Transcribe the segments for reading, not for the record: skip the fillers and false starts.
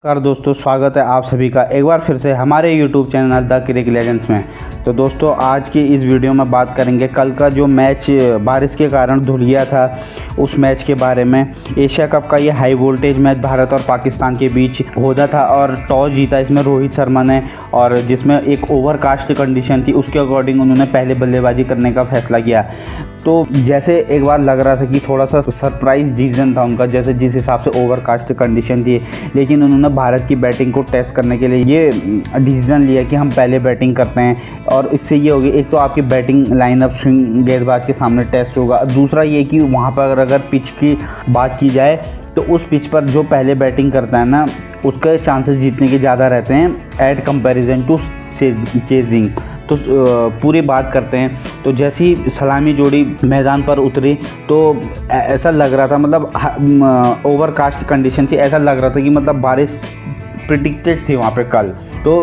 नमस्कार दोस्तों, स्वागत है आप सभी का एक बार फिर से हमारे YouTube channel the Crick Legends में। तो दोस्तों, आज की इस वीडियो में बात करेंगे कल का जो मैच बारिश के कारण धुल गया था, उस मैच के बारे में। एशिया कप का ये हाई वोल्टेज मैच भारत और पाकिस्तान के बीच होता था और टॉस जीता इसमें रोहित शर्मा ने, और जिसमें एक ओवरकास्ट कंडीशन थी, उसके अकॉर्डिंग उन्होंने पहले बल्लेबाजी करने का फैसला किया। तो जैसे एक बार लग रहा था कि थोड़ा सा सरप्राइज डिसीजन था उनका, जैसे जिस हिसाब से ओवरकास्ट कंडीशन थी, लेकिन उन्होंने भारत की बैटिंग को टेस्ट करने के लिए ये डिसीजन लिया कि हम पहले बैटिंग करते हैं। और इससे ये होगी, एक तो आपकी बैटिंग लाइनअप स्विंग गेंदबाज के सामने टेस्ट होगा, दूसरा ये कि वहाँ पर अगर पिच की बात की जाए तो उस पिच पर जो पहले बैटिंग करता है ना, उसके चांसेस जीतने के ज़्यादा रहते हैं एट कंपैरिजन टू चेजिंग। तो पूरी बात करते हैं। तो जैसी सलामी जोड़ी मैदान पर उतरी तो ऐसा लग रहा था, मतलब ओवरकास्ट कंडीशन थी, ऐसा लग रहा था कि मतलब बारिश प्रिडिक्टेड थी वहाँ पे कल। तो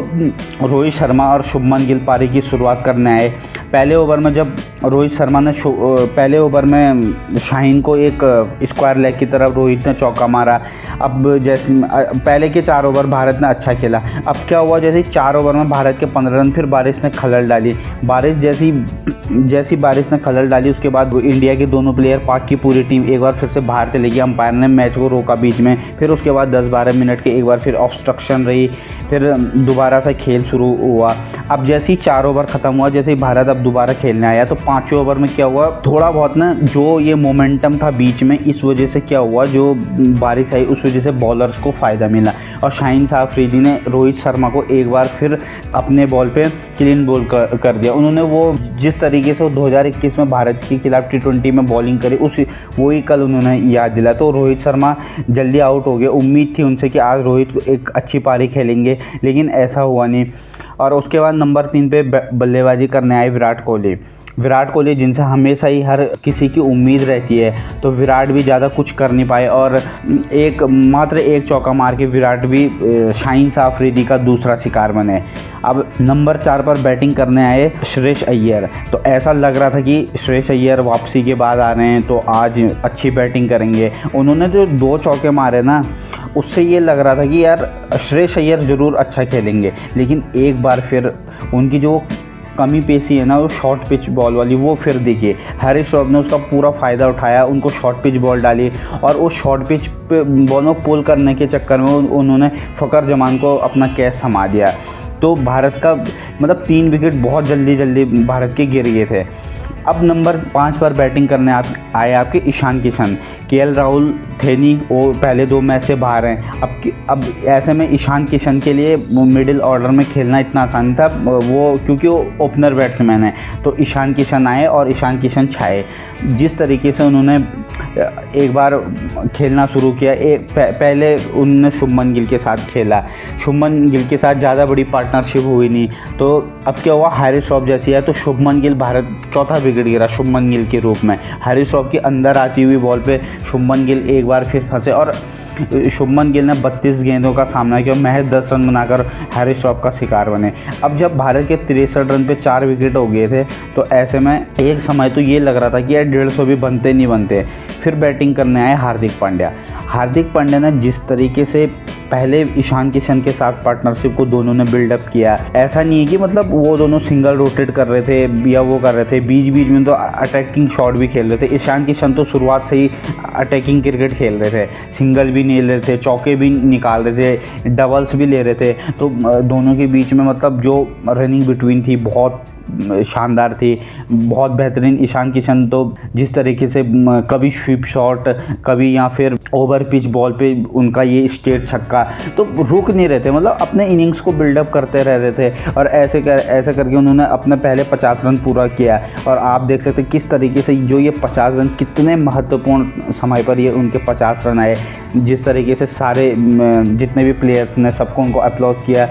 रोहित शर्मा और शुभमन गिल पारी की शुरुआत करने आए। पहले ओवर में जब रोहित शर्मा ने पहले ओवर में शाहीन को एक स्क्वायर लेग की तरफ रोहित ने चौका मारा। अब जैसे पहले के 4 ओवर भारत ने अच्छा खेला। अब क्या हुआ, जैसे 4 ओवर में भारत के 15 रन, फिर बारिश ने खलल डाली। जैसी बारिश ने खलल डाली, उसके बाद इंडिया के दोनों प्लेयर, पाक की पूरी टीम एक बार फिर से बाहर चली गई। अंपायर ने मैच को रोका बीच में। फिर उसके बाद 10-12 मिनट के एक बार फिर ऑब्स्ट्रक्शन रही, फिर दोबारा से खेल शुरू हुआ। अब जैसे ही 4 ओवर ख़त्म हुआ, जैसे ही भारत अब दोबारा खेलने आया, तो 5वें ओवर में क्या हुआ, थोड़ा बहुत ना जो ये मोमेंटम था बीच में, इस वजह से क्या हुआ, जो बारिश आई उस वजह से बॉलर्स को फ़ायदा मिला। और शाहीन अफरीदी ने रोहित शर्मा को एक बार फिर अपने बॉल पे क्लीन बॉल कर दिया। उन्होंने वो जिस तरीके से 2021 में भारत के खिलाफ T20 में बॉलिंग करी, वही कल उन्होंने याद दिला। तो रोहित शर्मा जल्दी आउट हो गए। उम्मीद थी उनसे कि आज रोहित एक अच्छी पारी खेलेंगे, लेकिन ऐसा हुआ नहीं। और उसके बाद नंबर 3 पे बल्लेबाजी करने आए विराट कोहली, जिनसे हमेशा ही हर किसी की उम्मीद रहती है। तो विराट भी ज़्यादा कुछ कर नहीं पाए और मात्र एक चौका मार के विराट भी शाहीन अफरीदी का दूसरा शिकार बने। अब नंबर 4 पर बैटिंग करने आए श्रेयस अय्यर। तो ऐसा लग रहा था कि श्रेयस अय्यर वापसी के बाद आ रहे हैं, तो आज अच्छी बैटिंग करेंगे। उन्होंने जो 2 चौके मारे ना, उससे ये लग रहा था कि यार श्रेयस अय्यर ज़रूर अच्छा खेलेंगे। लेकिन एक बार फिर उनकी जो कमी पेशी है ना, वो शॉर्ट पिच बॉल वाली, वो फिर देखिए हैरिस श्रॉफ ने उसका पूरा फ़ायदा उठाया, उनको शॉर्ट पिच बॉल डाली और उस शॉर्ट पिच पे बॉल में पुल करने के चक्कर में उन्होंने फ़खर जमान को अपना कैच थमा दिया। तो भारत का मतलब 3 विकेट बहुत जल्दी भारत के गिर गए थे। अब नंबर 5 पर बैटिंग करने आए आपके ईशान किशन। KL राहुल थे नहीं, वो पहले 2 मैच से बाहर हैं। अब ऐसे में ईशान किशन के लिए मिडिल ऑर्डर में खेलना इतना आसान था, वो क्योंकि वो ओपनर बैट्समैन है। तो ईशान किशन आए और ईशान किशन छाए। जिस तरीके से उन्होंने एक बार खेलना शुरू किया, पहले उन्होंने शुभमन गिल के साथ खेला। शुभमन गिल के साथ ज़्यादा बड़ी पार्टनरशिप हुई नहीं। तो अब क्या हुआ, हैरिस श्रॉफ जैसी है, तो शुभमन गिल भारत चौथा विकेट गिरा शुभमन गिल के रूप में। हैरिस श्रॉफ की अंदर आती हुई बॉल पे शुभमन गिल एक बार फिर फंसे और शुभमन गिल ने 32 गेंदों का सामना किया, महज 10 रन बनाकर हैरिस श्रॉफ का शिकार बने। अब जब भारत के 63 रन पे 4 विकेट हो गए थे, तो ऐसे में एक समय तो ये लग रहा था कि यार 150 भी बनते। फिर बैटिंग करने आए हार्दिक पांड्या ने जिस तरीके से पहले ईशान किशन के साथ पार्टनरशिप को दोनों ने बिल्डअप किया, ऐसा नहीं है कि मतलब वो दोनों सिंगल रोटेट कर रहे थे या वो कर रहे थे, बीच में तो अटैकिंग शॉट भी खेल रहे थे। ईशान किशन तो शुरुआत से ही अटैकिंग क्रिकेट खेल रहे थे, सिंगल भी नहीं ले रहे थे, चौके भी निकाल रहे थे, डबल्स भी ले रहे थे। तो दोनों के बीच में मतलब जो रनिंग बिटवीन थी बहुत शानदार थी, बहुत बेहतरीन। ईशान किशन तो जिस तरीके से कभी स्वीप शॉट, कभी या फिर ओवर पिच बॉल पे उनका ये स्ट्रेट छक्का, तो रुक नहीं रहे थे, मतलब अपने इनिंग्स को बिल्डअप करते रह रहे थे। और ऐसे करके उन्होंने अपने पहले 50 रन पूरा किया। और आप देख सकते हैं किस तरीके से जो ये 50 रन, कितने महत्वपूर्ण समय पर ये उनके 50 रन आए। जिस तरीके से सारे जितने भी प्लेयर्स ने सबको उनको अप्लॉज किया।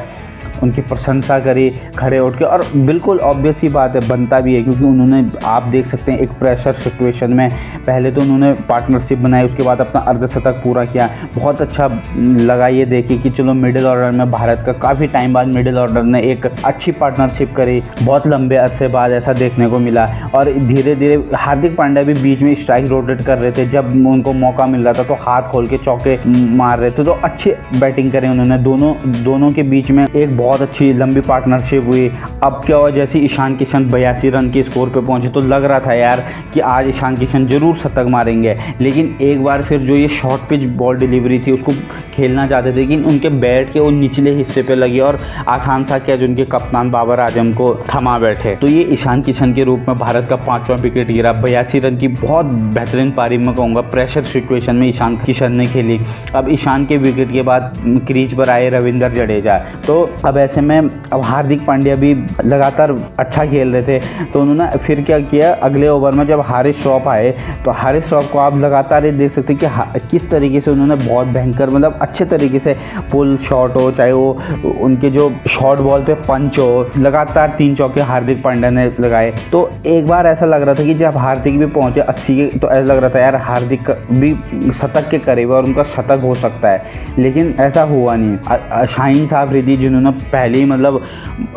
उनकी प्रशंसा करी खड़े उठ के, और बिल्कुल ऑब्वियस ही बात है, बनता भी है, क्योंकि उन्होंने आप देख सकते हैं एक प्रेशर सिचुएशन में पहले तो उन्होंने पार्टनरशिप बनाई, उसके बाद अपना अर्धशतक पूरा किया। बहुत अच्छा लगा ये देखिए कि चलो मिडिल ऑर्डर में भारत का काफ़ी टाइम बाद मिडिल ऑर्डर ने एक अच्छी पार्टनरशिप करी, बहुत लंबे अरसे बाद ऐसा देखने को मिला। और धीरे धीरे हार्दिक पांड्या भी बीच में स्ट्राइक रोटेट कर रहे थे, जब उनको मौका मिल रहा था तो हाथ खोल के चौके मार रहे थे, तो अच्छी बैटिंग करी उन्होंने। दोनों के बीच में एक बहुत अच्छी लंबी पार्टनरशिप हुई। अब क्या हुआ, जैसे ईशान किशन 82 रन के स्कोर पे पहुंचे तो लग रहा था यार कि आज ईशान किशन जरूर शतक मारेंगे, लेकिन एक बार फिर जो ये शॉर्ट पिच बॉल डिलीवरी थी उसको खेलना चाहते थे, लेकिन उनके बैट के वो निचले हिस्से पे लगी और आसान सा कैच उनके कप्तान बाबर आजम को थमा बैठे। तो ये ईशान किशन के रूप में भारत का 5वां विकेट गिरा। 82 रन की बहुत बेहतरीन पारी में कहूँगा, प्रेशर सिचुएशन में ईशान किशन ने खेली। अब ईशान के विकेट के बाद क्रीज पर आए रविंद्र जडेजा, तो अब ऐसे में अब हार्दिक पांड्या भी लगातार अच्छा खेल रहे थे, तो उन्होंने फिर क्या किया, अगले ओवर में जब हारिस श्रॉफ आए तो हारिस श्रॉफ को आप लगातार ये देख सकते हैं कि किस तरीके से उन्होंने बहुत भयंकर मतलब अच्छे तरीके से पुल शॉट हो, चाहे वो उनके जो शॉर्ट बॉल पे पंच हो, लगातार 3 चौके हार्दिक पांड्या ने लगाए। तो एक बार ऐसा लग रहा था कि जब हार्दिक भी पहुंचे 80 के, तो ऐसा लग रहा था यार हार्दिक भी शतक के करीब और उनका शतक हो सकता है, लेकिन ऐसा हुआ नहीं। शाहीन अफरीदी जिन्होंने पहले ही मतलब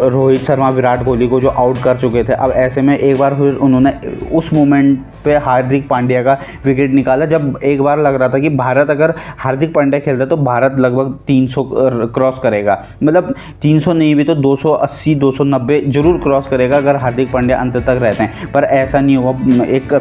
रोहित शर्मा विराट कोहली को जो आउट कर चुके थे, अब ऐसे में एक बार फिर उन्होंने उस मोमेंट पे हार्दिक पांड्या का विकेट निकाला, जब एक बार लग रहा था कि भारत अगर हार्दिक पांड्या खेलता तो भारत लगभग 300 क्रॉस करेगा, मतलब 300 नहीं भी तो 280 290 जरूर क्रॉस करेगा अगर हार्दिक पांड्या अंत तक रहते हैं, पर ऐसा नहीं हुआ। एक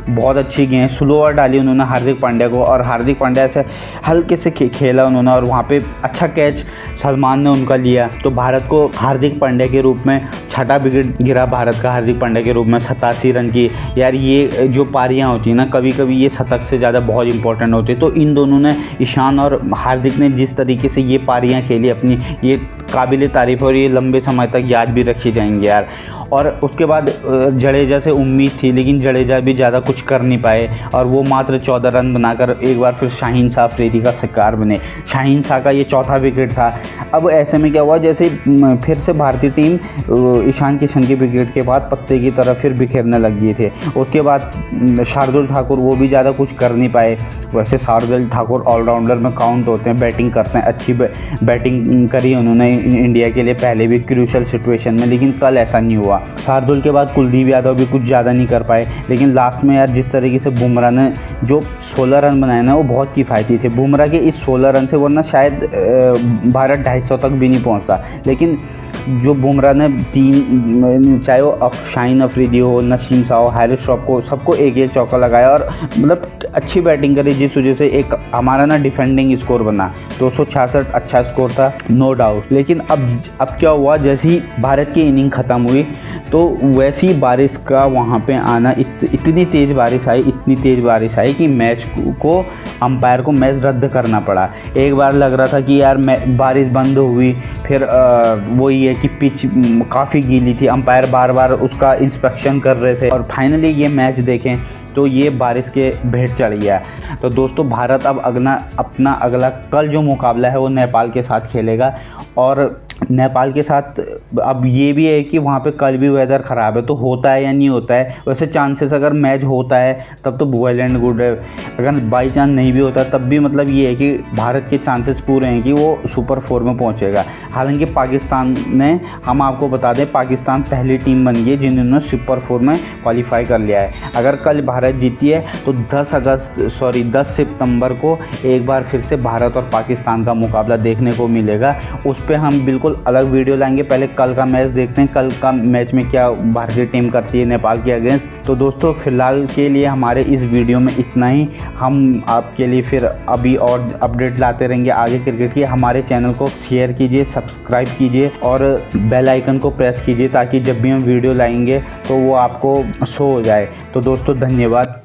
बहुत अच्छी गेंद स्लोअर डाली उन्होंने हार्दिक पांड्या को, और हार्दिक पांड्या ऐसे हल्के से खेला उन्होंने, और वहाँ पे अच्छा कैच सलमान ने उनका लिया। तो भारत को हार्दिक पांड्या के रूप में 6वां विकेट गिरा भारत का हार्दिक पांड्या के रूप में 87 रन की। यार ये जो पारियां होती हैं ना, कभी कभी ये शतक से ज़्यादा बहुत इंपॉर्टेंट होती है। तो इन दोनों ने, ईशान और हार्दिक ने जिस तरीके से ये पारियां खेली अपनी, ये काबिल तारीफ़ और ये लंबे समय तक याद भी रखी जाएंगी यार। और उसके बाद जडेजा से उम्मीद थी, लेकिन जडेजा भी ज़्यादा कुछ कर नहीं पाए और वो मात्र 14 रन बनाकर एक बार फिर शाहीन अफरीदी का शिकार बने। शाहीन का ये 4था विकेट था। अब ऐसे में क्या हुआ, जैसे फिर से भारतीय टीम ईशान किशन के विकेट के बाद पत्ते की तरफ फिर बिखेरने लग गए थे। उसके बाद शार्दुल ठाकुर वो भी ज़्यादा कुछ कर नहीं पाए। वैसे शार्दुल ठाकुर ऑलराउंडर में काउंट होते हैं, बैटिंग करते हैं, अच्छी बैटिंग करी उन्होंने इंडिया के लिए पहले भी क्रूशल सिचुएशन में, लेकिन कल ऐसा नहीं हुआ। शार्दुल के बाद कुलदीप यादव भी कुछ ज़्यादा नहीं कर पाए, लेकिन लास्ट में यार जिस तरीके से बुमराह ने जो 16 रन बनाए ना, वो बहुत किफ़ायती थे। बुमराह के इस 16 रन से वरना शायद भारत 250 तक भी नहीं पहुंचता, लेकिन जो बुमराह ने 3, चाहे वो शाहीन अफरीदी हो, नसीम शाह हो, हारिस श्रॉफ को, सबको एक एक चौका लगाया और मतलब अच्छी बैटिंग करी, जिस वजह से एक हमारा ना डिफेंडिंग स्कोर बना 266, अच्छा स्कोर था नो डाउट। लेकिन अब क्या हुआ, जैसे ही भारत की इनिंग ख़त्म हुई तो वैसी बारिश का वहाँ पे आना, इतनी तेज़ बारिश आई कि मैच को अंपायर को मैच रद्द करना पड़ा। एक बार लग रहा था कि यार बारिश बंद हुई, फिर वही है कि पिच काफ़ी गीली थी, अंपायर बार बार उसका इंस्पेक्शन कर रहे थे, और फाइनली ये मैच देखें तो ये बारिश के भेंट चढ़ गया। तो दोस्तों भारत अब अपना अगला कल जो मुकाबला है वो नेपाल के साथ खेलेगा, और नेपाल के साथ अब ये भी है कि वहाँ पे कल भी वेदर ख़राब है, तो होता है या नहीं होता है। वैसे चांसेस अगर मैच होता है तब तो वेल एंड गुड है, अगर बाई चांस नहीं भी होता तब भी मतलब ये है कि भारत के चांसेस पूरे हैं कि वो सुपर 4 में पहुँचेगा। हालांकि पाकिस्तान ने, हम आपको बता दें, पाकिस्तान पहली टीम बन गई जिन्होंने सुपर 4 में क्वालिफाई कर लिया है। अगर कल भारत जीती है तो 10 सितंबर को एक बार फिर से भारत और पाकिस्तान का मुकाबला देखने को मिलेगा। उस पर हम बिल्कुल अलग वीडियो लाएंगे। पहले कल का मैच देखते हैं, कल का मैच में क्या भारतीय टीम करती है नेपाल के अगेंस्ट। तो दोस्तों फिलहाल के लिए हमारे इस वीडियो में इतना ही। हम आपके लिए फिर अभी और अपडेट लाते रहेंगे आगे क्रिकेट की। हमारे चैनल को शेयर कीजिए, सब्सक्राइब कीजिए और बेल आइकन को प्रेस कीजिए, ताकि जब भी हम वीडियो लाएंगे तो वो आपको शो हो जाए। तो दोस्तों धन्यवाद।